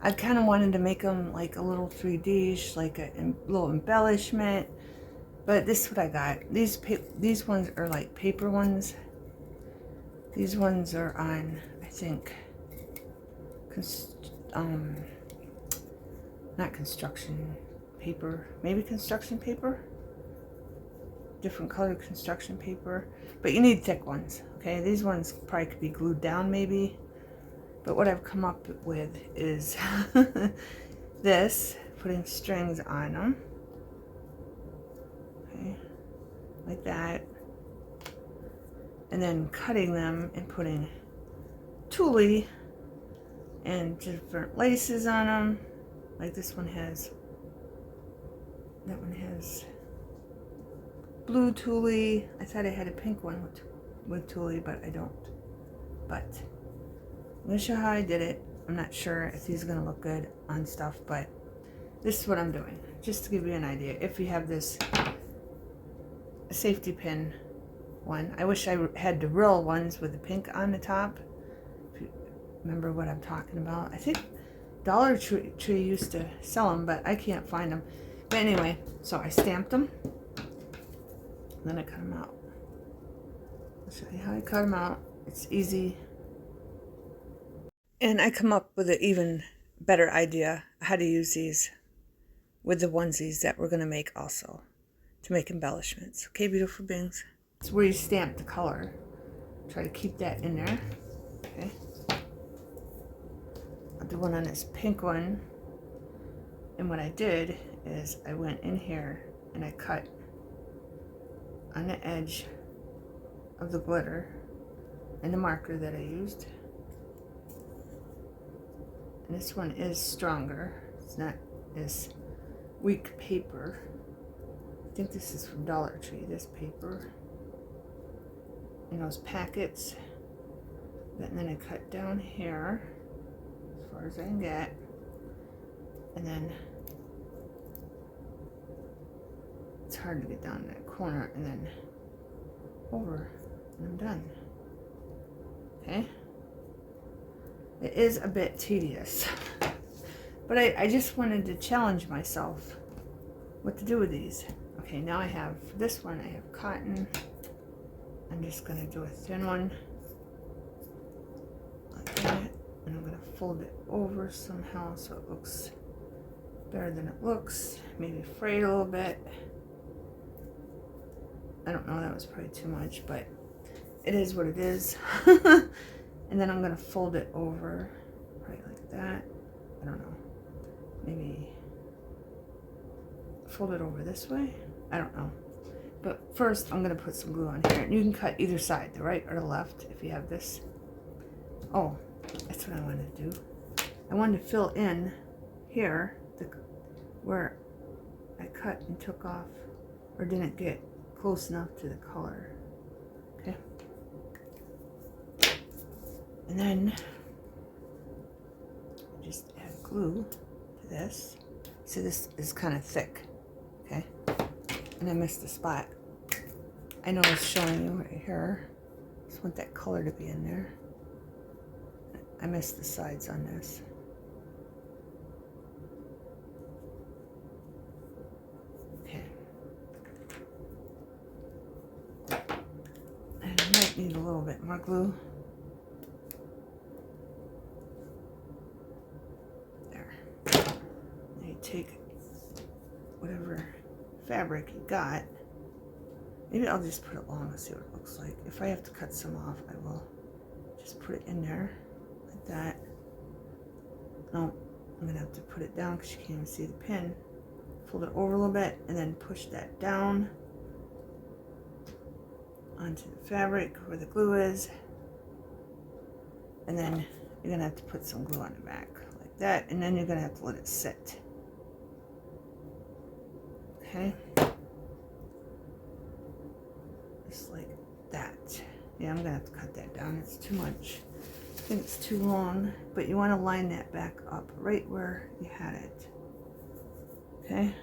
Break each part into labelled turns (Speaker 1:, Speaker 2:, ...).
Speaker 1: I kind of wanted to make them like a little 3D, like a little embellishment. But this is what I got. These ones are like paper ones. These ones are on, I think, not construction paper, maybe construction paper. Different colored construction paper, but you need thick ones. Okay, these ones probably could be glued down maybe. But what I've come up with is this, putting strings on them. Okay, like that. And then cutting them and putting tulle and different laces on them. Like this one has, that one has blue tulle. I thought I had a pink one with tulle, but I don't. But I'm going to show how I did it. I'm not sure if these are going to look good on stuff, but this is what I'm doing. Just to give you an idea. If you have this safety pin one, I wish I had the real ones with the pink on the top. If you remember what I'm talking about. I think Dollar Tree used to sell them, but I can't find them. But anyway, so I stamped them. Then I cut them out. I'll show you how I cut them out. It's easy. And I come up with an even better idea how to use these with the onesies that we're going to make also to make embellishments. Okay, beautiful beings? It's where you stamp the color. Try to keep that in there. Okay. I'll do one on this pink one. And what I did is I went in here and I cut on the edge of the glitter and the marker that I used. And this one is stronger. It's not as weak paper. I think this is from Dollar Tree, this paper. In those packets. And then I cut down here as far as I can get. And then it's hard to get down in that corner and then over, and I'm done. Okay? It is a bit tedious, but I just wanted to challenge myself what to do with these. Okay, now I have this one, I have cotton. I'm just going to do a thin one like that, and I'm going to fold it over somehow so it looks better than it looks. Maybe fray it a little bit. I don't know, that was probably too much, but it is what it is. And then I'm going to fold it over right like that. I don't know. Maybe fold it over this way. I don't know. But first I'm going to put some glue on here. And you can cut either side, the right or the left, if you have this. Oh, that's what I wanted to do. I wanted to fill in here where I cut and took off or didn't get close enough to the color. Okay. And then just add glue to this. So this is kind of thick. Okay. And I missed the spot. I know it's showing you right here. Just want that color to be in there. I missed the sides on this. Okay. And I might need a little bit more glue. There. Now you take whatever fabric you got. Maybe I'll just put it long and see what it looks like. If I have to cut some off, I will just put it in there like that. No, I'm gonna have to put it down because you can't even see the pin. Fold it over a little bit and then push that down onto the fabric where the glue is. And then you're gonna have to put some glue on the back like that, and then you're gonna have to let it sit. Okay. Just like that. Yeah, I'm gonna have to cut that down. It's too much. I think it's too long, but you want to line that back up right where you had it. Okay.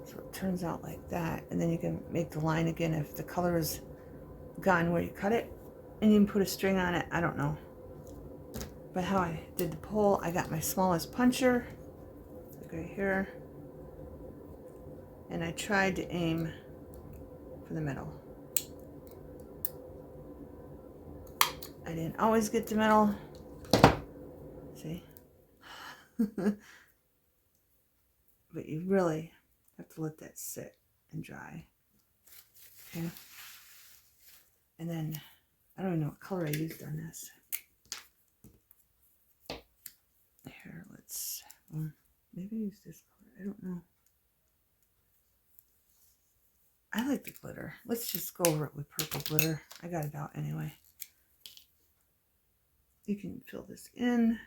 Speaker 1: So it turns out like that, and then you can make the line again if the color is gone where you cut it, and you can put a string on it. I don't know. But how I did the pole, I got my smallest puncher, like right here, and I tried to aim for the middle. I didn't always get the middle. See? But you really have to let that sit and dry. Okay? And then, I don't even know what color I used on this. Here, maybe use this color. I don't know. I like the glitter. Let's just go over it with purple glitter. I got it out anyway. You can fill this in.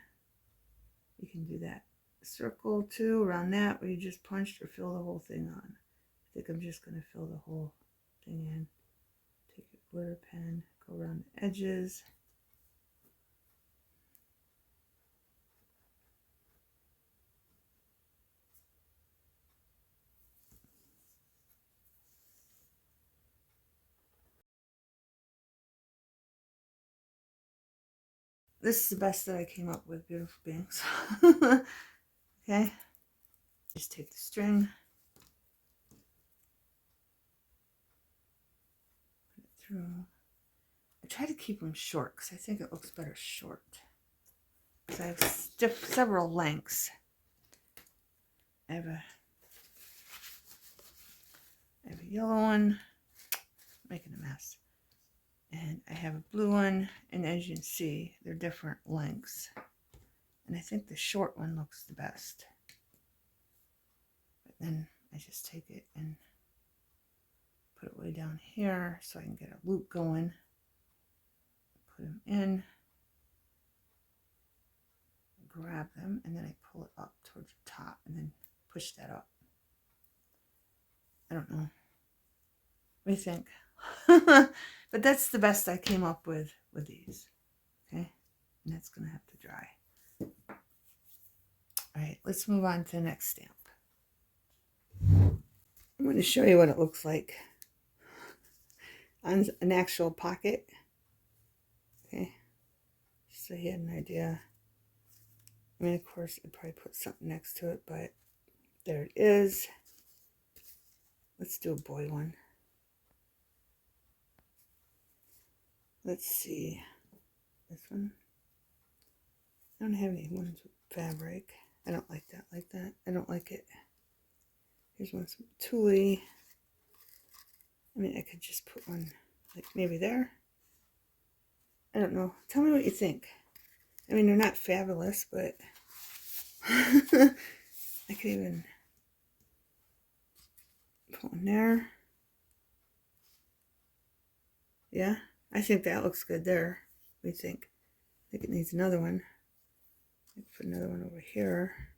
Speaker 1: You can do that circle too around that where you just punched, or fill the whole thing on. I think I'm just going to fill the whole thing in. Take a glitter pen, go around the edges. This is the best that I came up with, beautiful beings. Okay, just take the string, put it through. I try to keep them short because I think it looks better short. Because I have several lengths. I have a yellow one, making a mess. And I have a blue one, and as you can see, they're different lengths. And I think the short one looks the best. But then I just take it and put it way down here so I can get a loop going. Put them in. Grab them, and then I pull it up towards the top and then push that up. I don't know. What do you think? But that's the best I came up with these. Okay? And that's going to have to dry. Alright, let's move on to the next stamp. I'm going to show you what it looks like on an actual pocket. Okay? Just so you had an idea. I mean, of course, I'd probably put something next to it, but there it is. Let's do a boy one. Let's see. This one. I don't have any ones with fabric. I don't like that like that. I don't like it. Here's one with tulle. I mean, I could just put one like maybe there. I don't know. Tell me what you think. I mean, they're not fabulous, but I could even put one there. Yeah, I think that looks good there. What do you think? I think it needs another one. Put another one over here.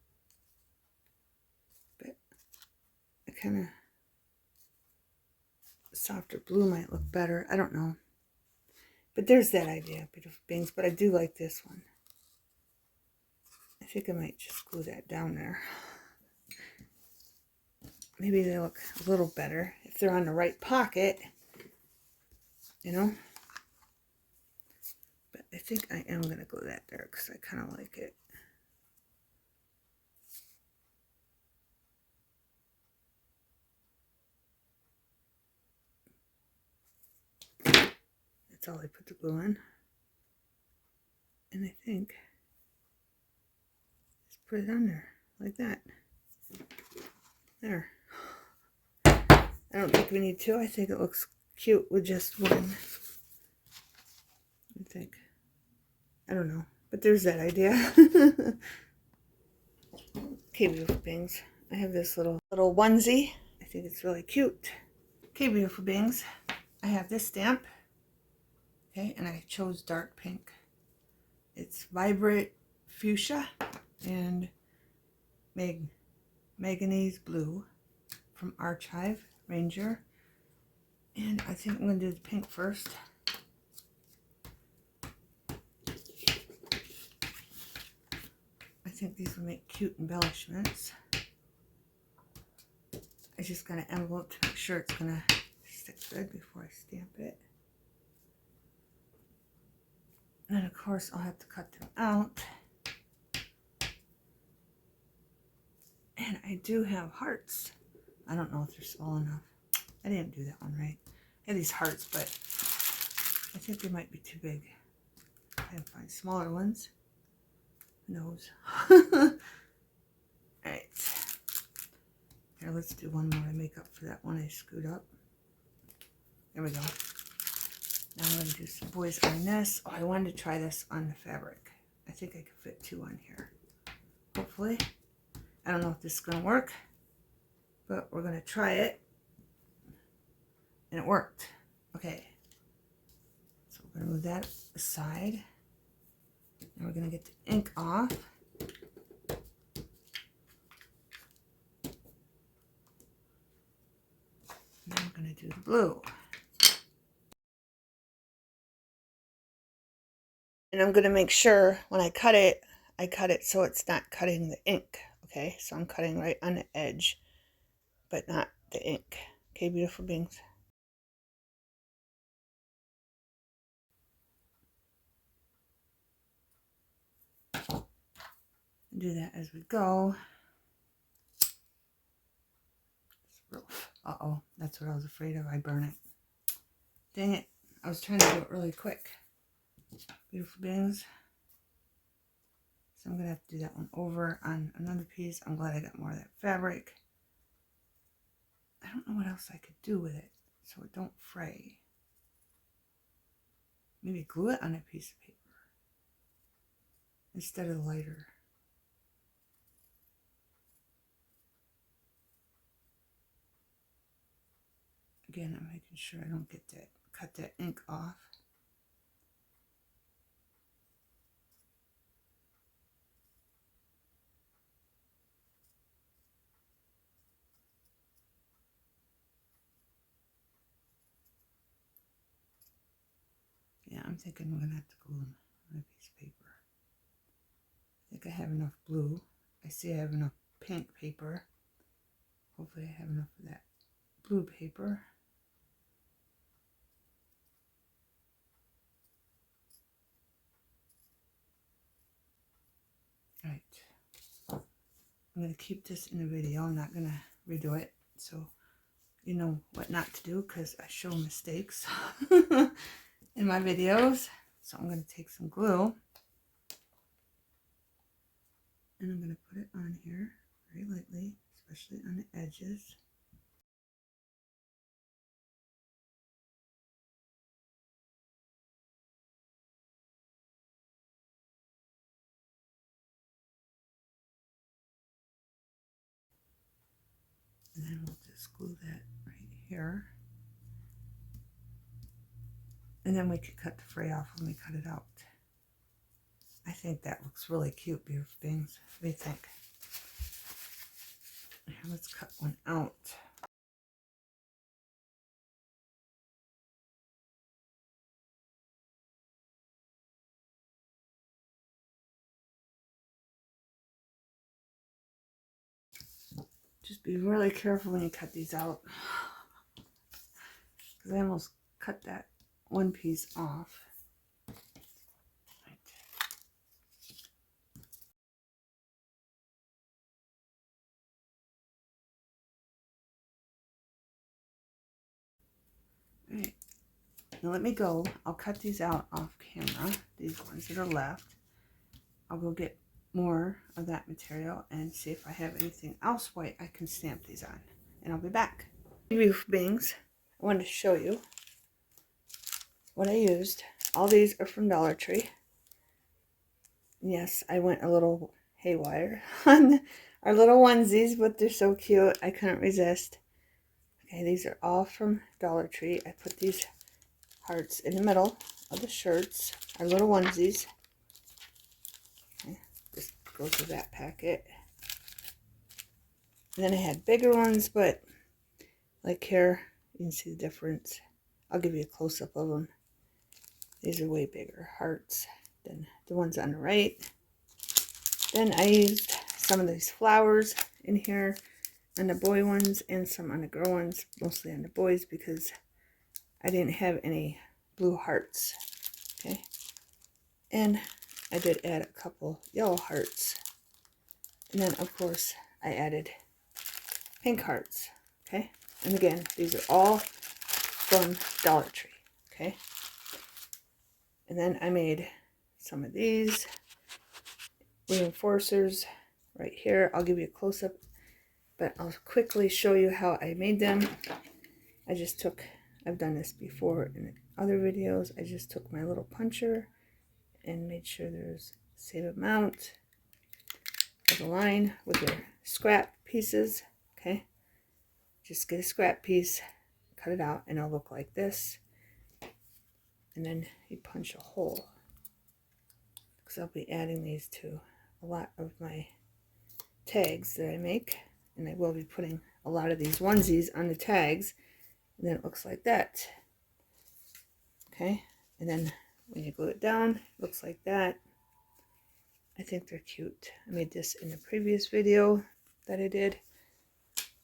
Speaker 1: But I kind of softer blue might look better. I don't know. But there's that idea, beautiful beings. But I do like this one. I think I might just glue that down there. Maybe they look a little better if they're on the right pocket, you know. But I think I am going to glue that there because I kind of like it. That's all I put the glue on. And I think just put it on there like that. There. I don't think we need two. I think it looks cute with just one. I think. I don't know. But there's that idea. Okay, beautiful beings. I have this little onesie. I think it's really cute. Okay, beautiful beings. I have this stamp. Okay, and I chose dark pink. It's Vibrant Fuchsia and Manganese Blue from Archive Ranger. And I think I'm going to do the pink first. I think these will make cute embellishments. I just got an envelope to make sure it's going to stick good before I stamp it. And then of course I'll have to cut them out. And I do have hearts. I don't know if they're small enough. I didn't do that one right. I have these hearts, but I think they might be too big. I can find smaller ones. Who knows? Alright. Here, let's do one more to make up for that one I screwed up. There we go. Now I'm going to do some boys on this. Oh, I wanted to try this on the fabric. I think I could fit 2 on here. Hopefully. I don't know if this is going to work, but we're going to try it. And it worked. Okay. So we're going to move that aside. And we're going to get the ink off. And then we're going to do the blue. And I'm going to make sure when I cut it so it's not cutting the ink. Okay, so I'm cutting right on the edge, but not the ink. Okay, beautiful beings. Do that as we go. Uh-oh, that's what I was afraid of. I burn it. Dang it. I was trying to do it really quick. Beautiful beings. So I'm going to have to do that one over on another piece. I'm glad I got more of that fabric. I don't know what else I could do with it so it don't fray. Maybe glue it on a piece of paper instead of the lighter. Again, I'm making sure I don't get that, cut that ink off. Yeah, I'm thinking we're going to have to glue them on a piece of paper. I think I have enough blue. I see I have enough pink paper. Hopefully I have enough of that blue paper. Right. I'm going to keep this in the video. I'm not going to redo it. So you know what not to do because I show mistakes in my videos. So I'm going to take some glue. And I'm going to put it on here very lightly, especially on the edges. And then we'll just glue that right here. And then we can cut the fray off when we cut it out. I think that looks really cute, beautiful things. What do you think? Here, let's cut one out. Just be really careful when you cut these out. Because I almost cut that one piece off. Alright, now let me go. I'll cut these out off camera, these ones that are left. I'll go get more of that material and see if I have anything else white I can stamp these on. And I'll be back. Beautiful beings, I wanted to show you what I used. All these are from Dollar Tree. Yes, I went a little haywire on our little onesies, but they're so cute. I couldn't resist. Okay, these are all from Dollar Tree. I put these hearts in the middle of the shirts, our little onesies. Okay, this goes with that packet. And then I had bigger ones, but like here, you can see the difference. I'll give you a close-up of them. These are way bigger hearts than the ones on the right. Then I used some of these flowers in here on the boy ones and some on the girl ones, mostly on the boys because I didn't have any blue hearts. Okay, And I did add a couple yellow hearts. And then, of course, I added pink hearts. Okay? And again, these are all from Dollar Tree. Okay? And then I made some of these reinforcers right here. I'll give you a close-up, but I'll quickly show you how I made them. I've done this before in other videos. I just took my little puncher and made sure there's the same amount of a line with your scrap pieces. Okay, just get a scrap piece, cut it out, and it'll look like this. And then you punch a hole, because I'll be adding these to a lot of my tags that I make, and I will be putting a lot of these onesies on the tags, and then it looks like that. Okay, and then when you glue it down, it looks like that. I think they're cute. I made this in the previous video that I did.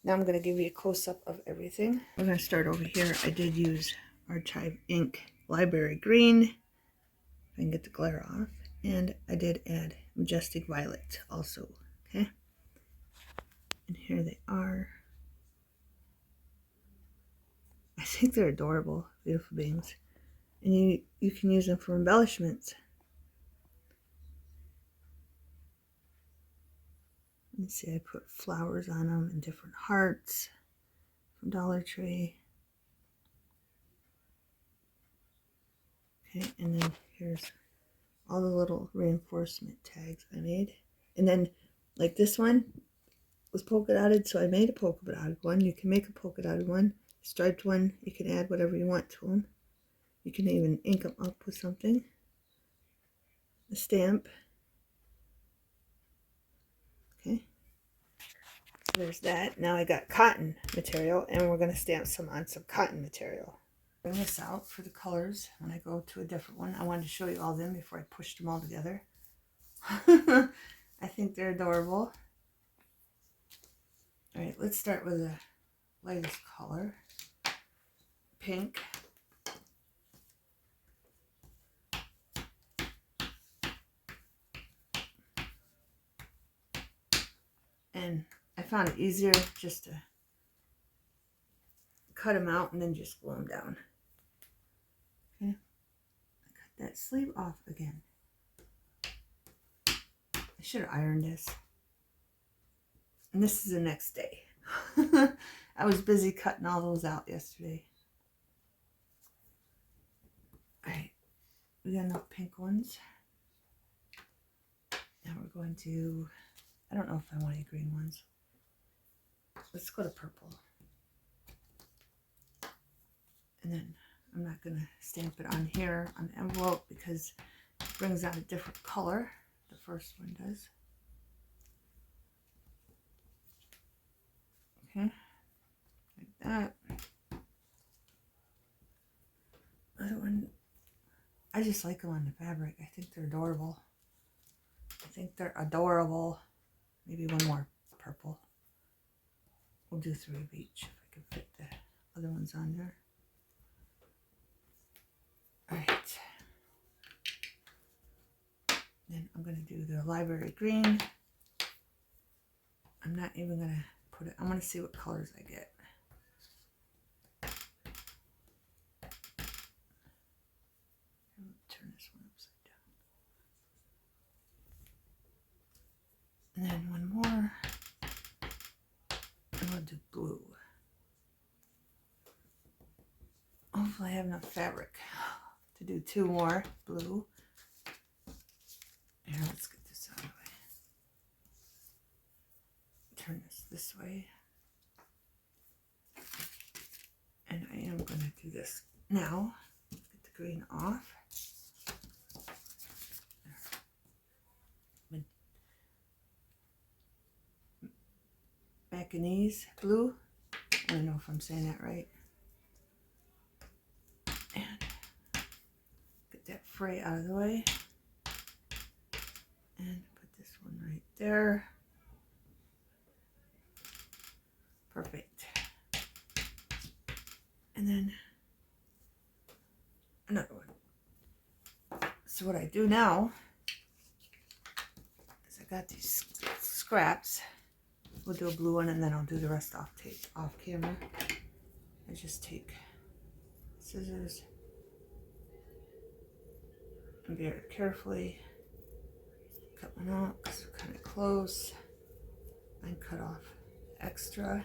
Speaker 1: Now I'm going to give you a close-up of everything. We're going to start over here. I did use Archive Ink Library Green. If I can get the glare off. And I did add Majestic Violet also. Okay. And here they are. I think they're adorable. Beautiful beings. And you can use them for embellishments. Let's see, I put flowers on them and different hearts from Dollar Tree. Okay, and then here's all the little reinforcement tags I made. And then, like this one was polka dotted, so I made a polka dotted one. You can make a polka dotted one. Striped one, you can add whatever you want to them. You can even ink them up with something. A stamp. Okay. There's that. Now I got cotton material, and we're going to stamp some on some cotton material. Bring this out for the colors when I go to a different one. I wanted to show you all them before I pushed them all together. I think they're adorable. All right, let's start with the lightest color, pink. And I found it easier just to cut them out and then just glue them down. Okay, I cut that sleeve off again. I should have ironed this. And this is the next day. I was busy cutting all those out yesterday. Alright, we got enough pink ones. Now we're going to, I don't know if I want any green ones. Let's go to purple. And then I'm not going to stamp it on here on the envelope because it brings out a different color. The first one does. Okay, like that. Other one, I just like them on the fabric. I think they're adorable. I think they're adorable. Maybe one more purple. We'll do 3 of each if I can fit the other ones on there. Alright. Then I'm going to do the library green. I'm not even going to put it, I'm going to see what colors I get. Turn this one upside down. And then one more. I'm going to do blue. Hopefully I have enough fabric to do 2 more blue. Here, let's get this out of the way. Turn this way. And I am going to do this now. Get the green off. Macanese blue. I don't know if I'm saying that right. And get that fray out of the way. And put this one right there. Perfect. And then another one. So So what I do now is I got these scraps. We'll do a blue one and then I'll do the rest off camera. I just take scissors and very carefully cut one out because they're kind of close, and cut off extra.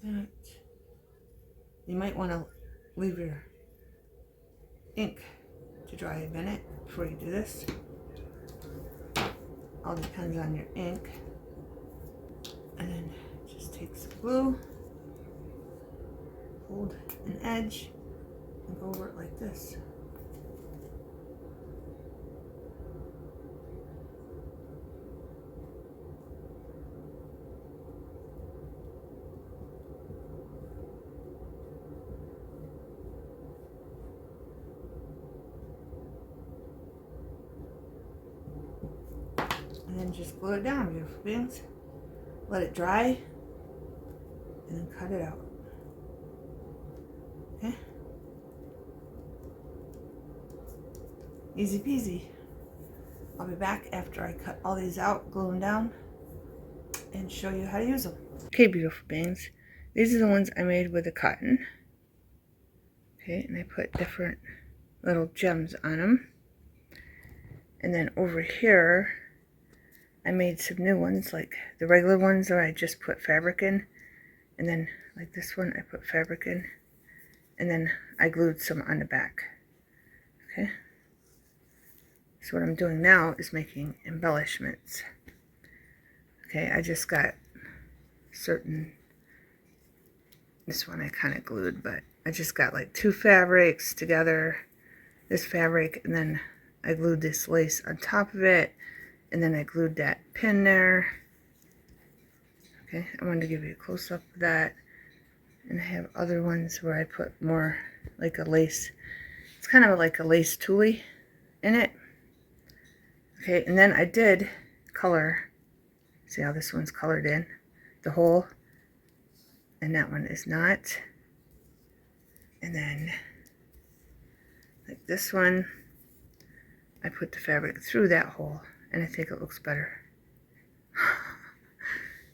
Speaker 1: That. You might want to leave your ink to dry a minute before you do this. All depends on your ink. And then just take some glue, hold an edge, and go over it like this. And then just glue it down, beautiful beings. Let it dry, and then cut it out. Okay? Easy peasy. I'll be back after I cut all these out, glue them down, and show you how to use them. Okay, beautiful beings. These are the ones I made with the cotton. Okay, and I put different little gems on them. And then over here, I made some new ones, like the regular ones where I just put fabric in. And then, like this one, I put fabric in. And then I glued some on the back. Okay? So what I'm doing now is making embellishments. Okay, I just got certain... This one I kind of glued, but I just got like 2 fabrics together. This fabric, and then I glued this lace on top of it. And then I glued that pin there. Okay, I wanted to give you a close-up of that. And I have other ones where I put more like a lace. It's kind of like a lace tulle in it. Okay, and then I did color. See how this one's colored in? The hole. And that one is not. And then, like this one, I put the fabric through that hole. And I think it looks better.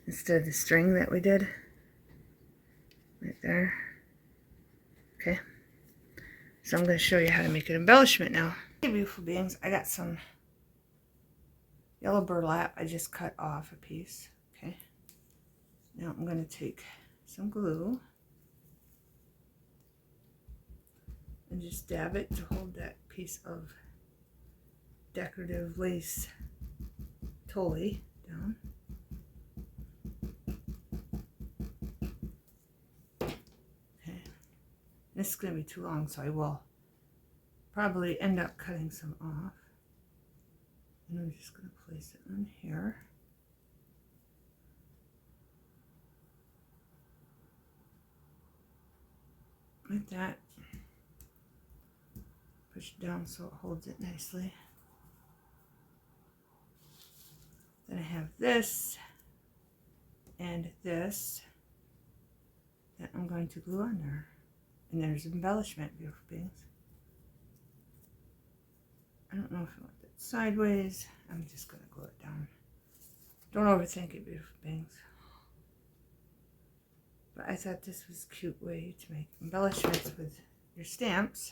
Speaker 1: Instead of the string that we did. Right there. Okay. So I'm going to show you how to make an embellishment now. Okay, beautiful beings. I got some yellow burlap. I just cut off a piece. Okay. Now I'm going to take some glue. And just dab it to hold that piece of decorative lace tulle down. Okay. This is going to be too long, so I will probably end up cutting some off. And I'm just going to place it on here. Like that. Push it down so it holds it nicely. Then I have this and this that I'm going to glue on there. And there's embellishment, beautiful beings. I don't know if I want that sideways. I'm just going to glue it down. Don't overthink it, beautiful beings. But I thought this was a cute way to make embellishments with your stamps.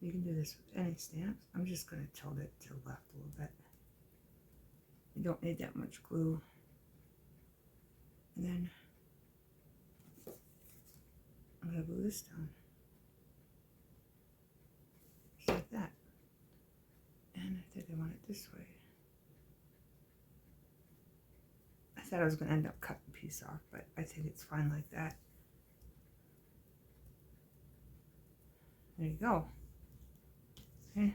Speaker 1: You can do this with any stamps. I'm just going to tilt it to the left a little bit. You don't need that much glue. And then I'm going to glue this down. Just like that. And I think I want it this way. I thought I was going to end up cutting a piece off, but I think it's fine like that. There you go. Okay.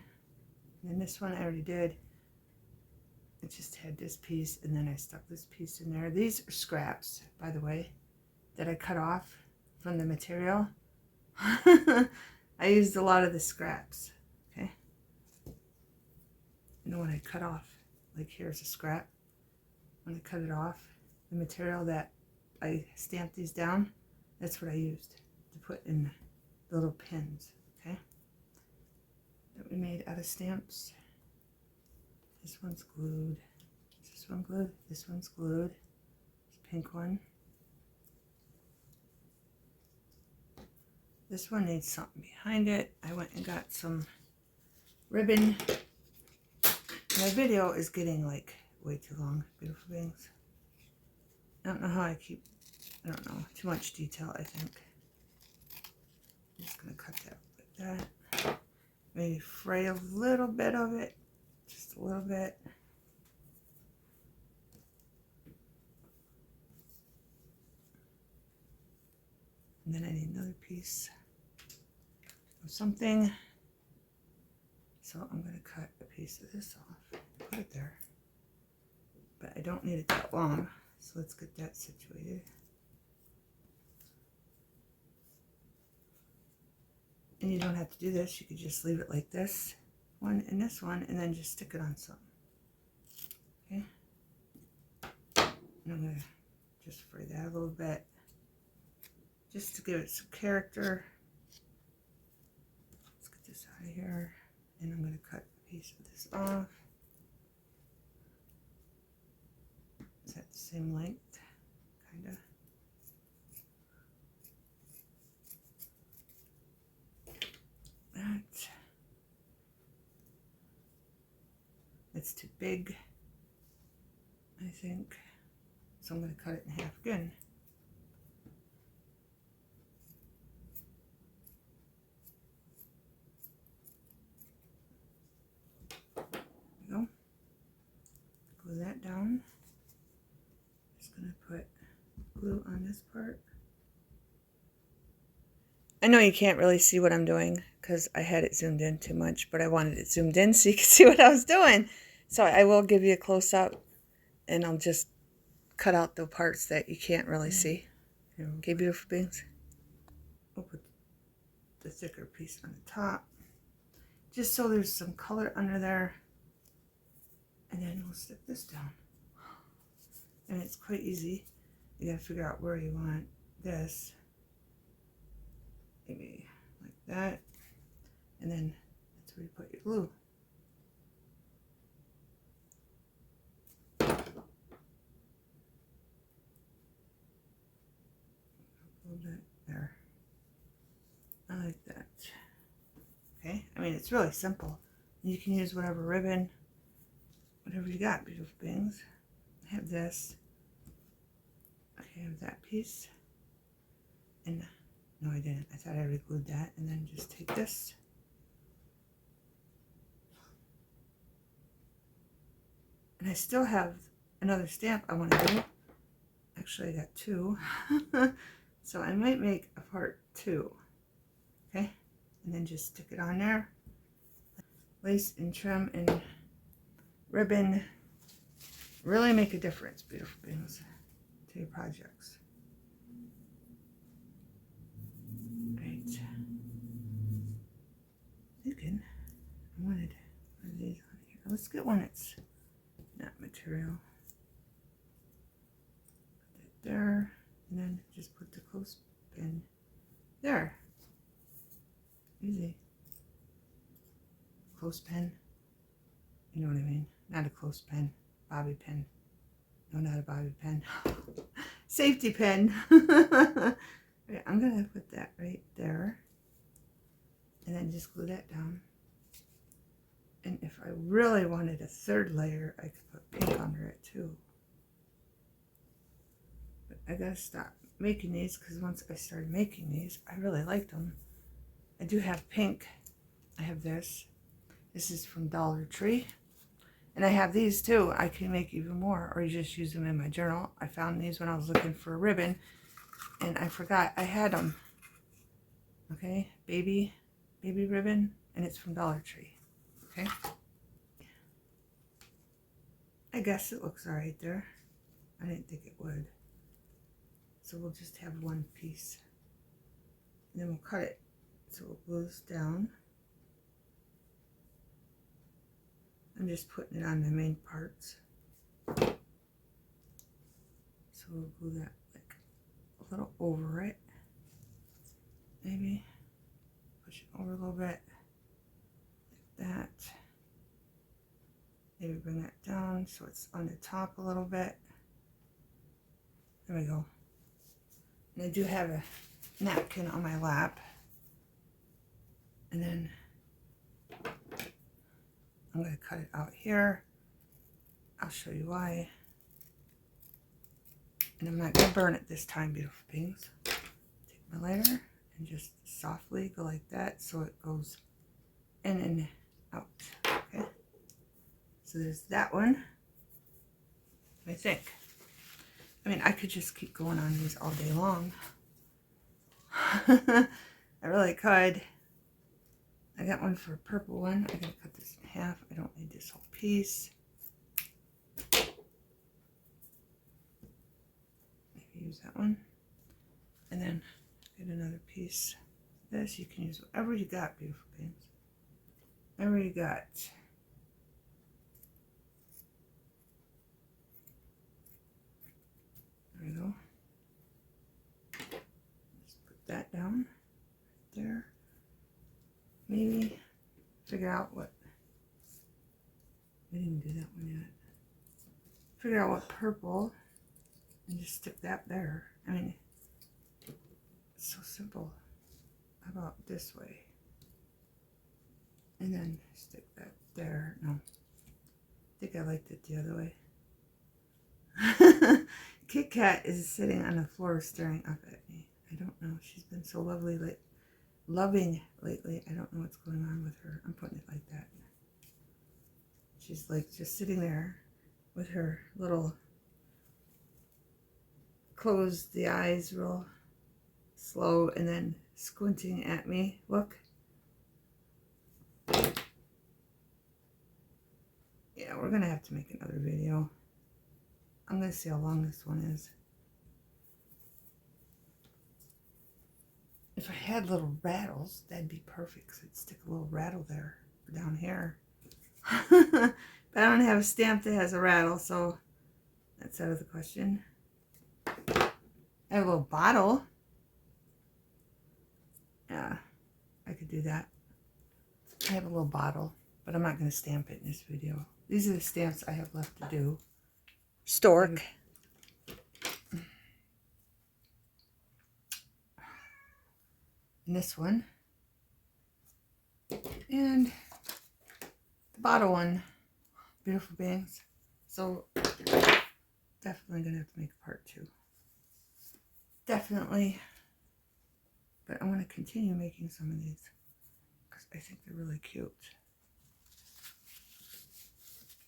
Speaker 1: And then this one I already did. It just had this piece, and then I stuck this piece in there. These are scraps, by the way, that I cut off from the material. I used a lot of the scraps, okay? You know, when I cut off, like here's a scrap. When I cut it off, the material that I stamped these down, that's what I used to put in the little pins, okay? That we made out of stamps. This one's glued. Is this one glued? This one's glued. This pink one. This one needs something behind it. I went and got some ribbon. My video is getting like way too long, beautiful beings. I don't know how I keep, I don't know, too much detail, I think. I'm just going to cut that like that. Maybe fray a little bit of it, just a little bit. And then I need another piece of something. So I'm going to cut a piece of this off, put it there. But I don't need it that long, so let's get that situated. And you don't have to do this, you could just leave it like this, one and this one, and then just stick it on something. Okay? And I'm going to just fray that a little bit, just to give it some character. Let's get this out of here, and I'm going to cut a piece of this off. Is that the same length? Kind of. That's too big, I think. So I'm going to cut it in half again. There we go. Glue that down. Just going to put glue on this part. I know you can't really see what I'm doing because I had it zoomed in too much, but I wanted it zoomed in so you could see what I was doing. So I will give you a close-up, and I'll just cut out the parts that you can't really see. Okay, beautiful beings. We'll put the thicker piece on the top, just so there's some color under there. And then we'll stick this down. And it's quite easy. You gotta figure out where you want this. Maybe like that. And then that's where you put your glue. A little bit there. I like that. Okay, I mean, it's really simple. You can use whatever ribbon, whatever you got, beautiful beings. I have this. Okay, I have that piece. And no, I didn't. I thought I already glued that. And then just take this. And I still have another stamp I want to do. Actually, I got two. So I might make a part 2. Okay? And then just stick it on there. Lace and trim and ribbon really make a difference, beautiful beings, to your projects. Right. Thinking I wanted one of these on here. Let's get one that's not material. Put that there, and then just put the clothespin there. Easy. Clothespin. You know what I mean? Not a clothespin. Bobby pin. No, not a bobby pin. Safety pin. Right, I'm going to put that right there. And then just glue that down. And if I really wanted a third layer, I could put pink under it too. But I gotta stop making these because once I started making these, I really liked them. I do have pink. I have this. This is from Dollar Tree. And I have these too. I can make even more, or you just use them in my journal. I found these when I was looking for a ribbon, and I forgot I had them. Okay, baby ribbon, and it's from Dollar Tree. Okay. I guess it looks alright there. I didn't think it would. So we'll just have one piece. And then we'll cut it. So we'll glue this down. I'm just putting it on the main parts. So we'll glue that like little over it. Maybe push it over a little bit, like that. Maybe bring that down so it's on the top a little bit. There we go. And I do have a napkin on my lap. And then I'm going to cut it out here. I'll show you why. And I'm not going to burn it this time, beautiful beings. Take my lighter and just softly go like that so it goes in and out. Okay. So there's that one. I think. I mean, I could just keep going on these all day long. I really could. I got one for a purple one. I gotta cut this in half. I don't need this whole piece. Maybe use that one. And then get another piece of this. You can use whatever you got, beautiful beings. Whatever you got. There we go. Just put that down right there. Maybe figure out what, we didn't do that one yet. Figure out what purple and just stick that there. I mean, it's so simple. How about this way? And then stick that there. No, I think I liked it the other way. Kit Kat is sitting on the floor staring up at me. I don't know. She's been so lovely loving lately. I don't know what's going on with her. I'm putting it like that. She's like just sitting there with her little closed the eyes real slow and then squinting at me. Look. Yeah, we're gonna have to make another video. I'm gonna see how long this one is. If I had little rattles, that'd be perfect, because I'd stick a little rattle there, or down here. But I don't have a stamp that has a rattle, so that's out of the question. I have a little bottle. Yeah, I could do that. I have a little bottle, but I'm not going to stamp it in this video. These are the stamps I have left to do. Stork. And this one. And the bottle one. Beautiful beings. So, definitely going to have to make a part 2. Definitely. But I want to continue making some of these, because I think they're really cute.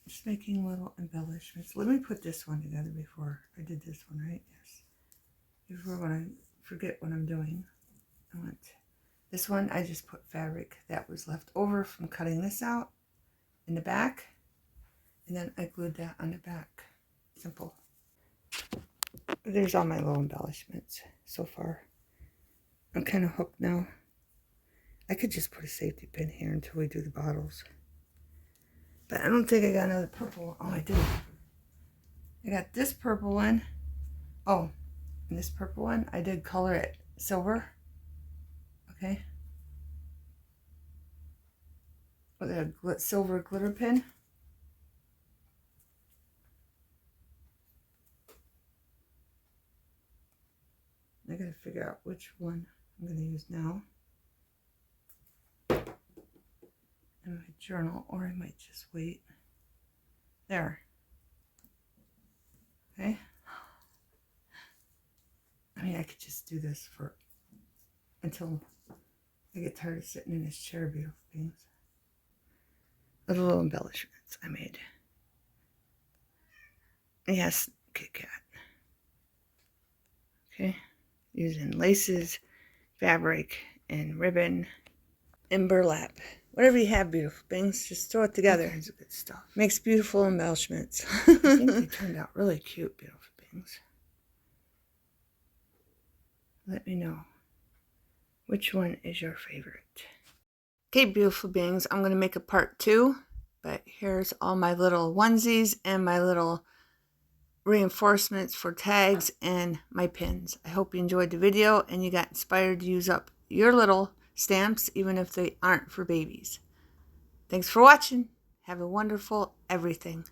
Speaker 1: Just making little embellishments. Let me put this one together before I did this one, right? Yes. Before when I forget what I'm doing. I want this one. I just put fabric that was left over from cutting this out in the back. And then I glued that on the back. Simple. There's all my little embellishments so far. I'm kind of hooked now. I could just put a safety pin here until we do the bottles. But I don't think I got another purple. Oh, I do. I got this purple one. Oh, and this purple one, I did color it silver. Okay. With a silver glitter pin. I gotta figure out which one I'm gonna use now in my journal, or I might just wait. There. Okay. I mean, I could just do this for until I get tired of sitting in this chair, beautiful beings. Little embellishments I made. Yes, Kit Kat. Okay. Using laces, fabric, and ribbon, and burlap. Whatever you have, beautiful beings, just throw it together. All kinds of good stuff. Makes beautiful embellishments. I think they turned out really cute, beautiful beings. Let me know which one is your favorite. Okay, beautiful beings, I'm going to make a part 2, but here's all my little onesies and my little reinforcements for tags and my pins. I hope you enjoyed the video and you got inspired to use up your little stamps, even if they aren't for babies. Thanks for watching. Have a wonderful everything.